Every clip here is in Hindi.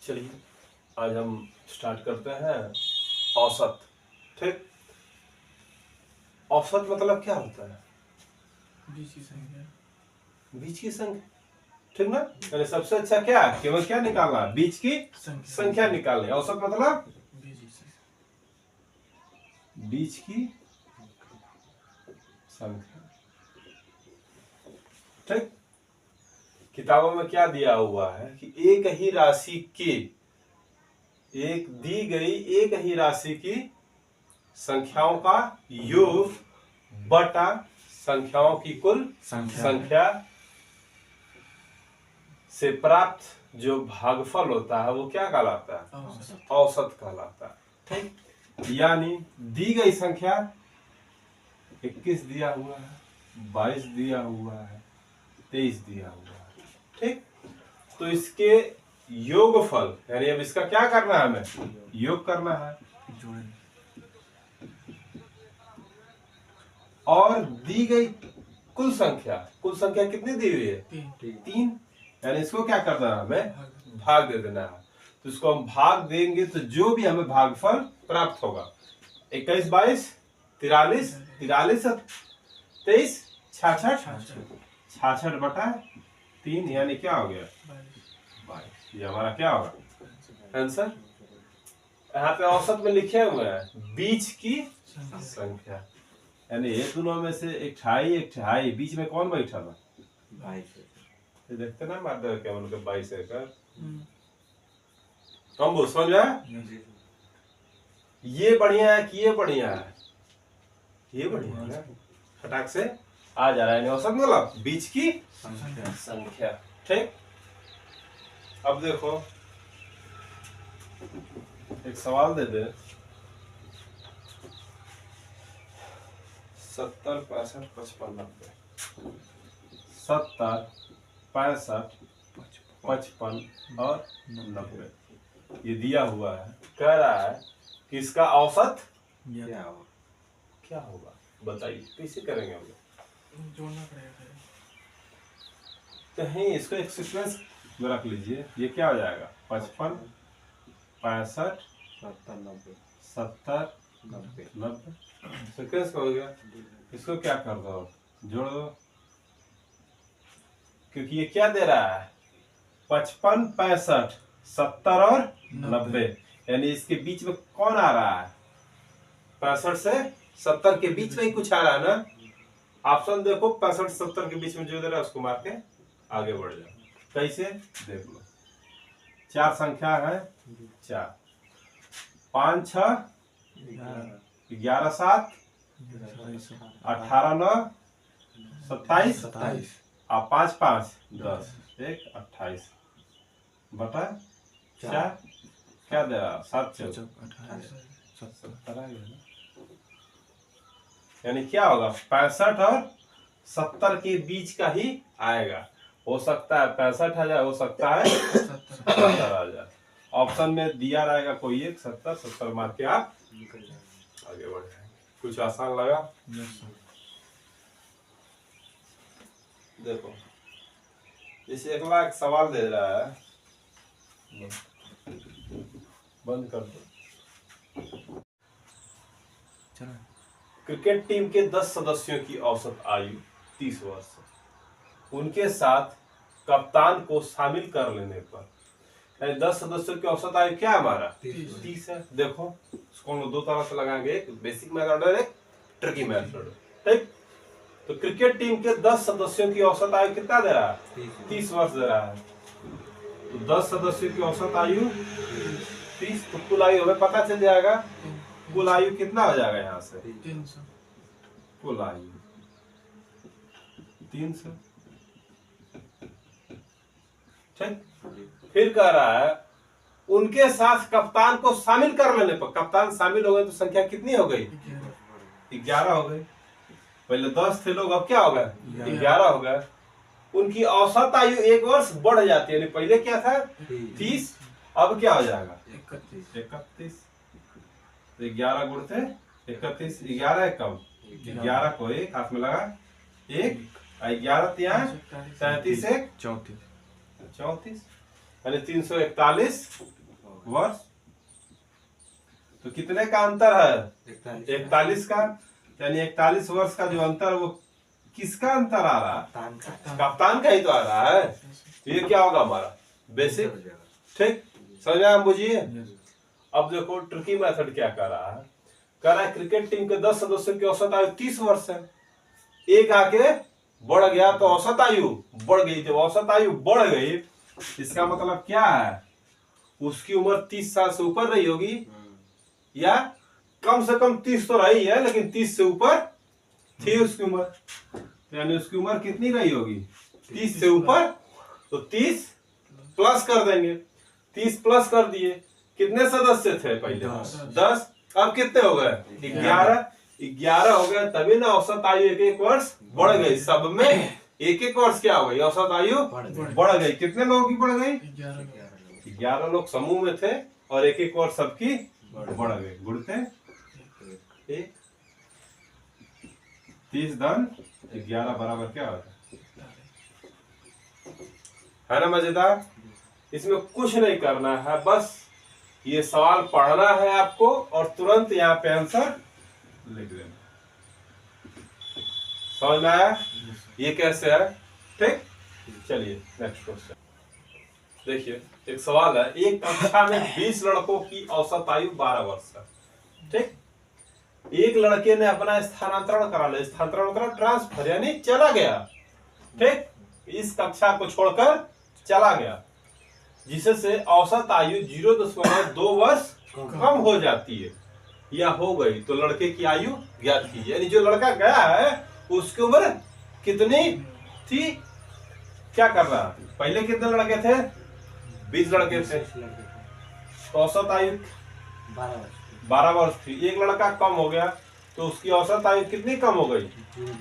चलिए आज हम स्टार्ट करते हैं औसत। ठीक, औसत मतलब क्या होता है? बीच की संख्या। बीच की संख्या, ठीक ना? यानी सबसे अच्छा क्या है, केवल क्या निकालना है, बीच की संख्या निकालनी। औसत मतलब बीच की संख्या। ठीक, किताबों में क्या दिया हुआ है कि एक ही राशि की, एक दी गई एक ही राशि की संख्याओं का योग बटा संख्याओं की कुल संख्या से प्राप्त जो भागफल होता है वो क्या कहलाता है? औसत कहलाता है। ठीक, यानी दी गई संख्या 21 दिया हुआ है, 22 दिया हुआ है, 23 दिया हुआ है। ठीक, तो इसके योगफल यानी अब इसका क्या करना है, हमें योग करना है। और दी गई कुल संख्या कितनी दी हुई है? 3। यानी इसको क्या करना है, हमें भाग दे देना है। तो इसको हम भाग देंगे तो जो भी हमें भागफल प्राप्त होगा 21 22 43 43 23 66 बटा 3 यानी क्या हो गया 22। ये हमारा क्या होगा आंसर। यहाँ पे औसत में लिखे हुए हैं बीच की संख्या, यानी ये दोनों में से एक ठाई बीच में कौन बैठा था? 22। देखते ना माध्यम क्या उनके 22 है कर हम वो समझ में। ये बढ़िया है कि ये बढ़िया है? ये बढ़िया है ना, फटाक से आ जा रहा है। औसत मतलब बीच की संख्या। ठीक, अब देखो एक सवाल दे दे। 70 65 55 90 70 65 55 और 90 ये दिया हुआ है। कह रहा है कि इसका औसत क्या होगा बताइए, कैसे करेंगे हम लोग? जोड़ना पड़ेगा। कहीं इसको एक सीक्वेंस में रख लीजिए। ये क्या हो जाएगा 55 65 70 90 सीक्वेंस हो गया। इसको क्या कर दो, जोड़ दो, क्योंकि ये क्या दे रहा है 55 65 70 और 90 यानी इसके बीच में कौन आ रहा है? 65 से 70 के बीच में ही कुछ आ रहा है ना। ऑप्शन देखो 65 70 के बीच में जो दे रहा है उसको मार के आगे बढ़ जाओ। कैसे देख लो, 4 संख्या है 4 5 6 11 7 18 9 27 और 5 5 10 1 28 बटा 4 क्या दे रहा 7 4 70 यानी क्या होगा 65 और 70 के बीच का ही आएगा। हो सकता है 65 आ जाए, हो सकता है 70 आ जाए। ऑप्शन में दिया रहेगा कोई एक 70 70 मार के आप आगे बढ़ जाएंगे। कुछ आसान लगा? देखो जैसे अगला एक सवाल दे रहा है, बंद कर दो। क्रिकेट टीम के 10 सदस्यों की औसत आयु 30 वर्ष है। उनके साथ कप्तान को शामिल कर लेने पर 10 सदस्यों की औसत आयु क्या हमारा 30 है। देखो इसको हम लोग दो तरह से लगाएंगे, एक बेसिक मेथड और एक ट्रिकी मेथड। ठीक, तो क्रिकेट टीम के 10 सदस्यों की औसत आयु कितना दे रहा है 30 वर्ष दे रहा है। तो 10 सदस्यों की औसत आयु 30, तो कुल आयु हमें पता चल जाएगा। कुल आयु कितना हो जाएगा यहाँ से 300। कुल आयु 300। ठीक, फिर कह रहा है उनके साथ कप्तान को शामिल कर लेने पर, कप्तान शामिल हो गए तो संख्या कितनी हो गई 11 हो गई। पहले 10 थे लोग, अब क्या हो गए 11 हो गए। उनकी औसत आयु 1 वर्ष बढ़ जाती है, यानी पहले क्या था 30, अब क्या हो जाएगा 31। तो 11 गुणते 31, 11 कम 11 को एक हाथ में लगा 1 11 33 1 34। यानी 341 वर्ष। तो कितने का अंतर है? 41 का। यानी 41 वर्ष का जो अंतर, वो किसका अंतर आ रहा है? कप्तान का ही तो आ रहा है। तो ये क्या होगा हमारा बेसिक। ठीक, समझ में आया? बुझिए। अब देखो ट्रिकी मेथड क्या कर रहा है। कह रहा है क्रिकेट टीम के 10 सदस्यों की औसत आयु 30 वर्ष है। एक आके बढ़ गया तो औसत आयु बढ़ गई। जब औसत आयु बढ़ गई, इसका मतलब क्या है? उसकी उम्र 30 साल से ऊपर रही होगी, या कम से कम 30 तो रही है, लेकिन 30 से ऊपर थी उसकी उम्र। यानी उसकी उम्र कितनी रही होगी? 30 से ऊपर। तो 30 प्लस कर देंगे। 30 प्लस कर दिए। कितने सदस्य थे पहले? 10। अब कितने हो गए? 11 हो गए। तभी ना औसत आयु 1-1 वर्ष बढ़ गई। सब में 1-1 वर्ष क्या हो गई? औसत आयु बढ़ गई। कितने लोगों की बढ़ गई? 11 लोग समूह में थे और 1-1 वर्ष सबकी बढ़ गई। गुणते 30 धन 11 बराबर क्या होता है ना? मजेदार। इसमें कुछ नहीं करना है, बस ये सवाल पढ़ना है आपको और तुरंत यहाँ पे आंसर लिख देना। समझ में आया? ये कैसे है? ठीक, चलिए नेक्स्ट क्वेश्चन देखिए। एक सवाल है, एक कक्षा में 20 लड़कों की औसत आयु 12 वर्ष है। ठीक, एक लड़के ने अपना स्थानांतरण करा लिया। स्थानांतरण मतलब ट्रांसफर, यानी चला गया। ठीक, इस कक्षा को छोड़कर चला गया, जिससे औसत आयु 0.2 वर्ष कम हो जाती है या हो गई। तो लड़के की आयु ज्ञात कीजिए। यानी जो लड़का गया है उसकी उम्र कितनी थी? क्या कर रहा? पहले कितने लड़के थे? 20 लड़के थे। तो औसत आयु 12 वर्ष थी। एक लड़का कम हो गया तो उसकी औसत आयु कितनी कम हो गई?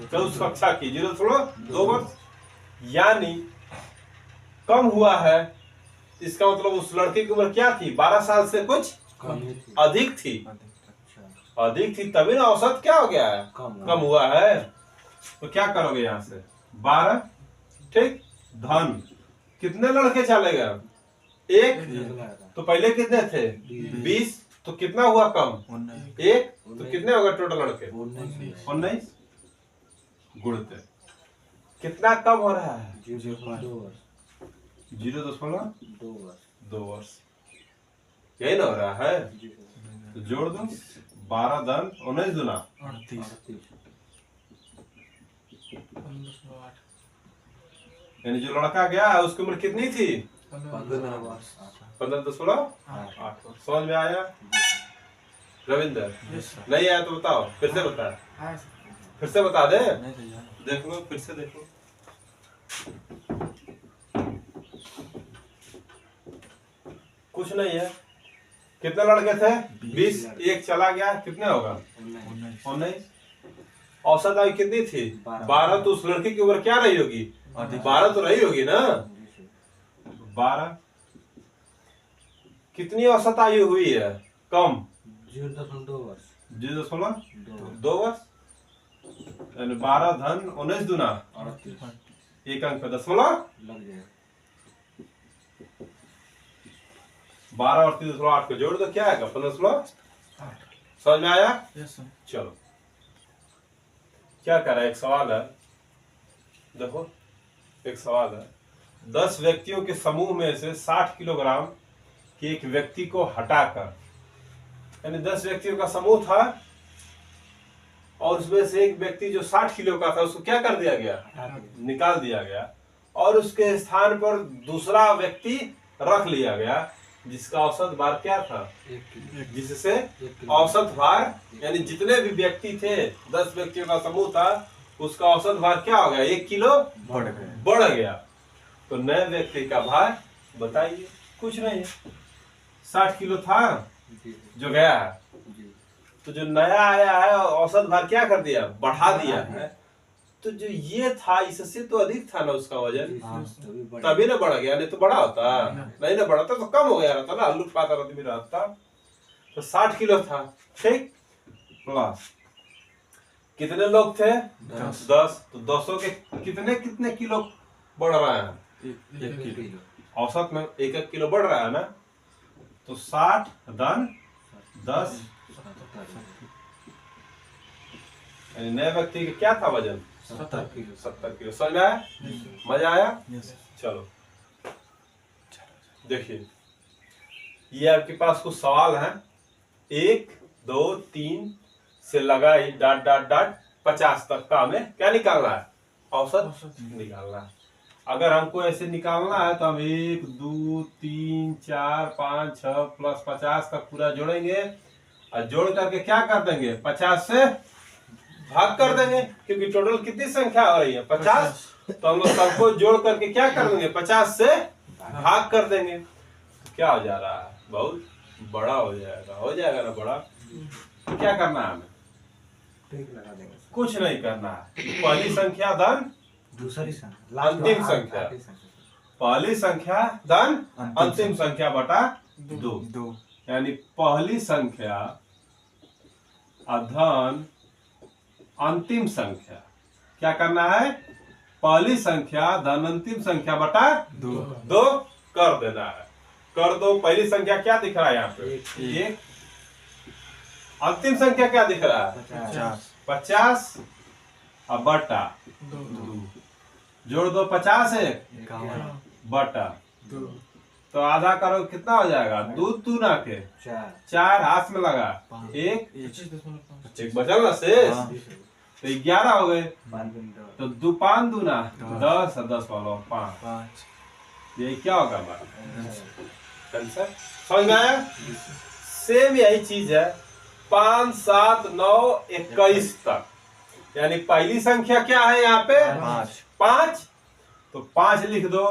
तो उस कक्षा की 0.2 वर्ष। यानी कम हुआ है, इसका मतलब उस लड़के की उम्र क्या थी? 12 साल से कुछ अधिक थी। अधिक थी, तभी ना औसत क्या हो गया है? कम हुआ है। तो क्या करोगे यहां से? 12। ठीक, धन कितने लड़के चले गए? एक। तो पहले कितने थे? 20। तो कितना हुआ कम? 1। तो कितने हो गए टोटल लड़के? 19। गुणते कितना कम हो रहा है? 0.2 वर्ष। यही ना हो रहा है? तो जोड़ दो। 12 धन 19 दूना 38। यानी जो लड़का गया है उसकी उम्र कितनी थी? 15.8 वर्ष। समझ में आया रविंदर? नहीं आया तो बताओ, फिर से बता। फिर से बता दे। देख लो, फिर से देखो। कुछ नहीं है। कितने लड़के थे? 20। एक चला गया, कितने होगा? 19। औसत आयु कितनी थी? 12। तो उस लड़के की उम्र क्या रही होगी? 12 तो रही होगी ना। 12 कितनी औसत आयु हुई है? कम 0.2 वर्ष। यानी 12 धन 19 दूना 1 अंक पे दशमलव लग जाए। 12 और 3.8 को जोड़ दो, क्या आएगा? 15.8। समझ में आया? चलो क्या कर रहा है? एक सवाल है, देखो एक सवाल है। 10 व्यक्तियों के समूह में से 60 किलोग्राम के एक व्यक्ति को हटाकर, यानी 10 व्यक्तियों का समूह था और उसमें से एक व्यक्ति जो 60 किलो का था उसको क्या कर दिया गया? निकाल दिया गया। और उसके स्थान पर दूसरा व्यक्ति रख लिया गया जिसका औसत भार क्या था? 1 किलो। जिससे औसत भार, यानी जितने भी व्यक्ति थे, 10 व्यक्तियों का समूह था, उसका औसत भार क्या हो गया? 1 किलो बढ़ गया। तो नए व्यक्ति का भार बताइए। कुछ नहीं, 60 किलो था जो गया है, तो जो नया आया है औसत भार क्या कर दिया? बढ़ा दिया है। तो जो ये था इससे तो अधिक था ना उसका वजन, तभी ना बढ़ गया। नहीं तो बड़ा होता, नहीं ना बढ़ा तो कम हो गया रहता ना, आलू पाता आदमी रहता। तो 60 किलो था। ठीक, प्लस कितने लोग थे? 10। तो 200 के कितने कितने किलो बढ़ रहा है? 1 किलो। औसत में 1-1 किलो बढ़ रहा है ना, तो 60 धन 10, यानी नए व्यक्ति का क्या था वजन? 70 किलो। समझ में आया? मजा आया? चलो देखिए, ये आपके पास कुछ सवाल हैं। 1, 2, 3 से लगाई डॉट डॉट डॉट 50 तक का हमें क्या निकालना है? औसत निकालना है। अगर हमको ऐसे निकालना है तो हम 1, 2, 3, 4, 5, 6 प्लस 50 तक पूरा जोड़ेंगे और जोड़ करके क्या कर देंगे? 50 से भाग कर देंगे, क्योंकि टोटल कितनी संख्या हो रही है? 50। तो हम लोग सबको जोड़ करके क्या कर देंगे? 50 से भाग कर देंगे। तो क्या हो जा रहा है? बहुत बड़ा हो जाएगा ना बड़ा। तो क्या करना है हमें? कुछ नहीं करना है। पहली संख्या धन दूसरी संख्या, अंतिम संख्या, पहली संख्या धन अंतिम संख्या बटा 2, यानी पहली संख्या धन अंतिम संख्या। क्या करना है? पहली संख्या धन अंतिम संख्या बटा 2 कर देना है। कर दो। पहली संख्या क्या दिख रहा है यहाँ पे? 1। अंतिम संख्या क्या दिख रहा है? 50 और बटा 2। जोड़ दो 50 है बटा 2, तो आधा करो कितना हो जाएगा? 2 दूना के 4, हाथ में लगा 1 बचल ना शेष, तो 11 हो गए। तो 2 5 दूना 10 और 10 वाला 5। ये क्या होगा हमारा आंसर? समझ में आया? सेम यही चीज है 5, 7, 9, 21 तक। यानी पहली संख्या क्या है यहाँ पे? 5। तो 5 लिख दो।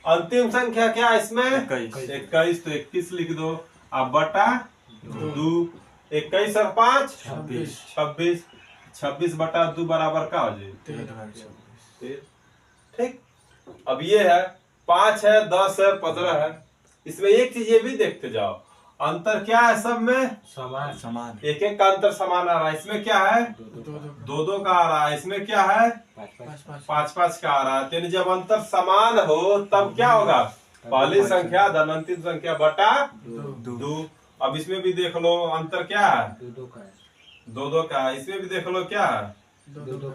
अंतिम संख्या क्या है इसमें? 21। तो 21 लिख दो। अब बटा 2। 21 और 5 26। 26 बटा 2 बराबर क्या हो जाए? ठीक। अब ये है 5 है, 10 है, 15 है। इसमें एक चीज ये भी देखते जाओ, अंतर क्या है सब में? समान। एक एक का अंतर समान आ रहा है। इसमें क्या है? 2-2 का आ रहा है। इसमें क्या है? 5-5 का आ रहा है। यानी जब अंतर समान हो तब क्या होगा? पहली संख्या धन अंतिम संख्या बटा 2। अब इसमें भी देख लो अंतर क्या है? 2-2 का है। इसमें भी देख लो क्या है? 2-2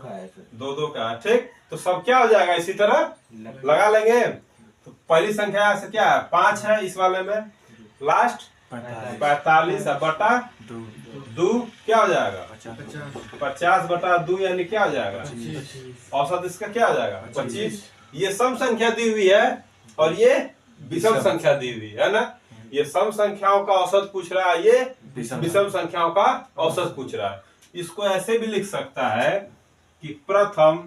का है। ठीक। तो सब क्या हो जाएगा? इसी तरह लगा लेंगे। तो पहली संख्या से क्या है? 5 है इस वाले में। लास्ट 45 बटा 2 क्या हो जाएगा? 50 बटा 2 यानी क्या हो जाएगा? औसत इसका क्या हो जाएगा? 25। ये सम संख्या दी हुई है और ये विषम संख्या दी हुई है ना। ये सम संख्याओं का औसत पूछ रहा है, ये विषम संख्याओं का औसत पूछ रहा है। इसको ऐसे भी लिख सकता है कि प्रथम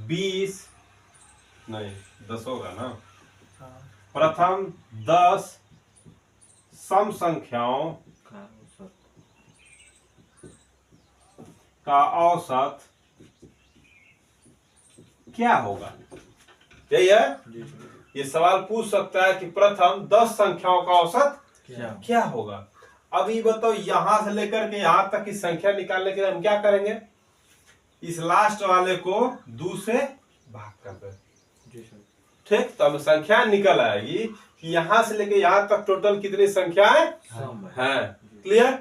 20 नहीं 10 होगा ना। प्रथम 10 सम संख्याओं का औसत क्या होगा? यही है। ये सवाल पूछ सकता है कि प्रथम 10 संख्याओं का औसत क्या होगा। अब ये बताओ, यहां से लेकर के यहां तक की संख्या निकालने के लिए हम क्या करेंगे? इस लास्ट वाले को 2 से भाग कर दें। ठीक। तो अब संख्या निकल आएगी कि यहां से लेके यहां तक टोटल कितनी संख्याएं हैं। क्लियर?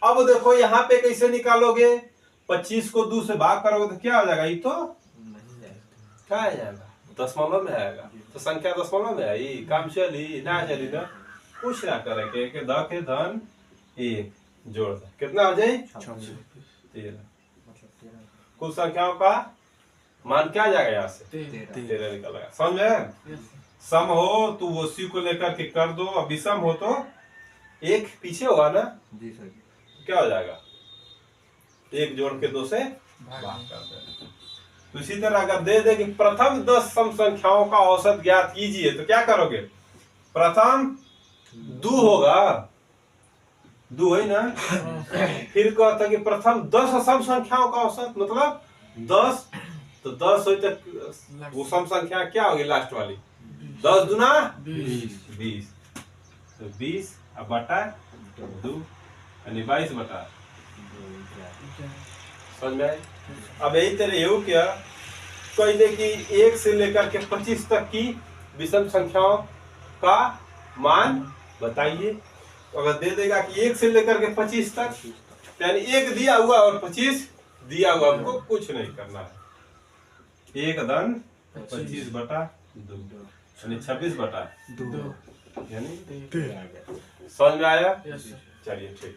अब देखो यहाँ पे कैसे निकालोगे? 25 को 2 से भाग करोगे तो क्या हो जाएगा? ये तो क्या आ जाएगा? दशमलव में आएगा। तो संख्या दशमलव में आई, काम चली ना चली ना, कुछ ना करे के द के धन 1 जोड़ दे, कितना हो जाए? 13। कुल संख्याओं का मान क्या जाएगा? यहाँ से 13 निकलेगा। समझ में? सम हो तो वो सी को लेकर के कर दो, और विषम हो तो 1 पीछे होगा ना। क्या हो जाएगा? 1 जोड़ के 2 से भाग कर दे। तो इसी तरह अगर दे दे कि प्रथम 10 सम संख्याओं का औसत ज्ञात कीजिए, तो क्या करोगे? प्रथम 2 होगा, 2 है ना। फिर कहता कि प्रथम 10 सम संख्याओं का औसत, मतलब 10। तो 10 हो तक वो सम संख्या क्या होगी? लास्ट वाली 10 दूना 20। तो 20 अब बटा 2 यानी 22 बटा। समझ में? अब यही तरह ये क्या कहने की 1 से लेकर के 25 तक की विषम संख्याओं का मान बताइए। तो अगर दे देगा कि 1 से लेकर के 25 तक, यानी 1 दिया हुआ और 25 दिया हुआ, हमको कुछ नहीं करना है। 1 धन 25 बटा 2 यानी 26 बटा 2 यानी एक। समझ में आया? Yes sir. चलिए ठीक।